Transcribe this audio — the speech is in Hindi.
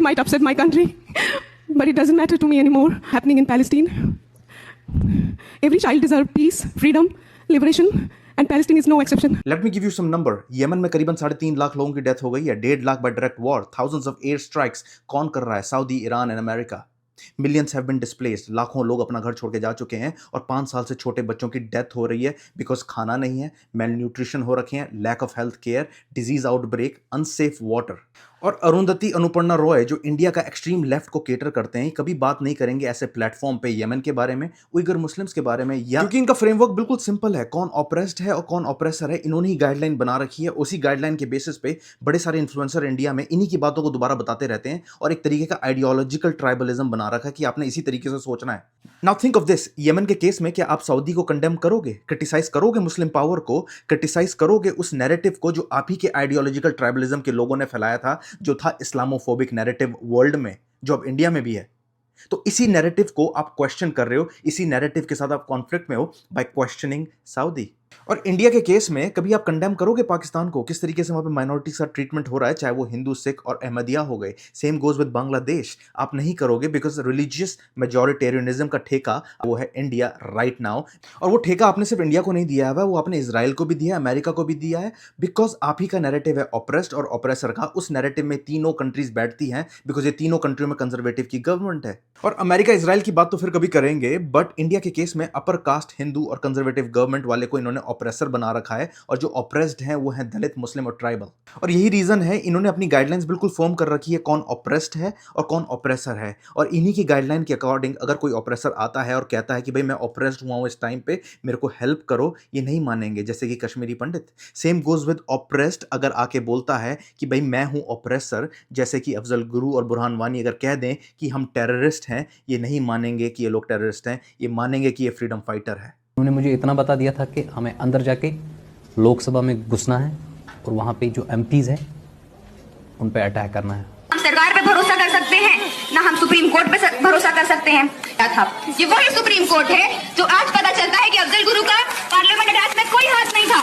might upset my country, but it doesn't matter to me anymore. Happening in Palestine. Every child deserves peace, freedom, liberation, and Palestine is no exception. Let me give you some number. Yemen में करीबन 3.5 लाख लोगों की डेथ हो गई है, 1.5 lakh by direct war, thousands of air strikes. कौन कर रहा है? Saudi, Iran and America. Millions have been displaced. लाखों लोग अपना घर छोड़ के जा चुके हैं और 5 साल से छोटे बच्चों की डेथ हो रही है बिकॉज खाना नहीं है, मेल न्यूट्रिशन हो रखे हैं, lack of health care, disease outbreak, unsafe water. और अरुंधति अनुपर्णा रॉय जो इंडिया का एक्सट्रीम लेफ्ट को केटर करते हैं, कभी बात नहीं करेंगे ऐसे प्लेटफॉर्म पे यमन के बारे में, उइगर मुस्लिम्स के बारे में, या क्योंकि इनका फ्रेमवर्क बिल्कुल सिंपल है. कौन ऑप्रेस्ड है और कौन ऑप्रेसर है, इन्होंने ही गाइडलाइन बना रखी है. उसी गाइडलाइन के बेसिस पे बड़े सारे इन्फ्लुएंसर इंडिया में इन्हीं की बातों को दोबारा बताते रहते हैं और एक तरीके का आइडियोलॉजिकल ट्राइबलिज्म बना रखा है कि आपने इसी तरीके से सोचना है. Now think of this. Yemen के केस में क्या आप सऊदी को कंडेम करोगे, क्रिटिसाइज करोगे मुस्लिम पावर को, क्रिटिसाइज करोगे उस नैरेटिव को जो आप ही के आइडियोलॉजिकल ट्राइबलिज्म के लोगों ने फैलाया था, जो था इस्लामोफोबिक नैरेटिव वर्ल्ड में, जो अब इंडिया में भी है. तो इसी नैरेटिव को आप क्वेश्चन कर रहे हो, इसी नैरेटिव के साथ आप कॉन्फ्लिक्ट में हो बाय क्वेश्चनिंग सऊदी. और इंडिया के केस में कभी आप कंडेम करोगे पाकिस्तान को, किस तरीके से वहां पे माइनॉरिटी का ट्रीटमेंट हो रहा है, चाहे वो हिंदू, सिख और अहमदिया हो गए. Same goes with Bangladesh. आप नहीं करोगे बिकॉज रिलीजियस मेजॉरिटेरियनिज्म का ठेका वो है इंडिया राइट नाउ. और वो ठेका आपने सिर्फ इंडिया को नहीं दिया है, वो आपने इजराइल को भी दिया है, अमेरिका को भी दिया है, बिकॉज आप ही का नैरेटिव है ऑप्रेस्ड और ऑप्रेसर का. उस नैरेटिव में तीनों कंट्रीज बैठती हैं बिकॉज ये तीनों कंट्रियों में कंजर्वेटिव की गवर्नमेंट है. और अमेरिका इजराइल की बात तो फिर कभी करेंगे, बट इंडिया के केस में अपर कास्ट हिंदू और कंजर्वेटिव गवर्नमेंट वाले को इन्होंने ऑप्रेसर बना रखा है, और जो ऑप्रेस्ड हैं वो हैं दलित, मुस्लिम और ट्राइबल. और यही रीजन है इन्होंने अपनी गाइडलाइंस बिल्कुल फॉर्म कर रखी है कौन ऑप्रेस्ड है और कौन ऑप्रेसर है. और इन्हीं की गाइडलाइन के अकॉर्डिंग अगर कोई ऑप्रेसर आता है और कहता है कि भाई मैं ऑप्रेस्ड हुआ हूं इस टाइम पे, मेरे को हेल्प करो, ये नहीं मानेंगे, जैसे कि कश्मीरी पंडित. सेम गोज विद ऑप्रेस्ड अगर आके बोलता है कि भाई मैं हूं ऑप्रेसर, जैसे कि अफजल गुरु और बुरहान वानी अगर कह दें कि हम टेररिस्ट हैं, ये नहीं मानेंगे कि ये लोग टेररिस्ट हैं, ये मानेंगे कि ये फ्रीडम फाइटर है. उन्होंने मुझे इतना बता दिया था कि हमें अंदर जाके लोकसभा में घुसना है और वहाँ पे जो एमपीज हैं उन पे अटैक करना है. हम सरकार पे भरोसा कर सकते हैं ना हम सुप्रीम कोर्ट पे भरोसा कर सकते हैं. क्या था ये वही सुप्रीम कोर्ट है जो आज पता चलता है कि अफजल गुरु का पार्लियामेंट अटैक में कोई हाथ नहीं था.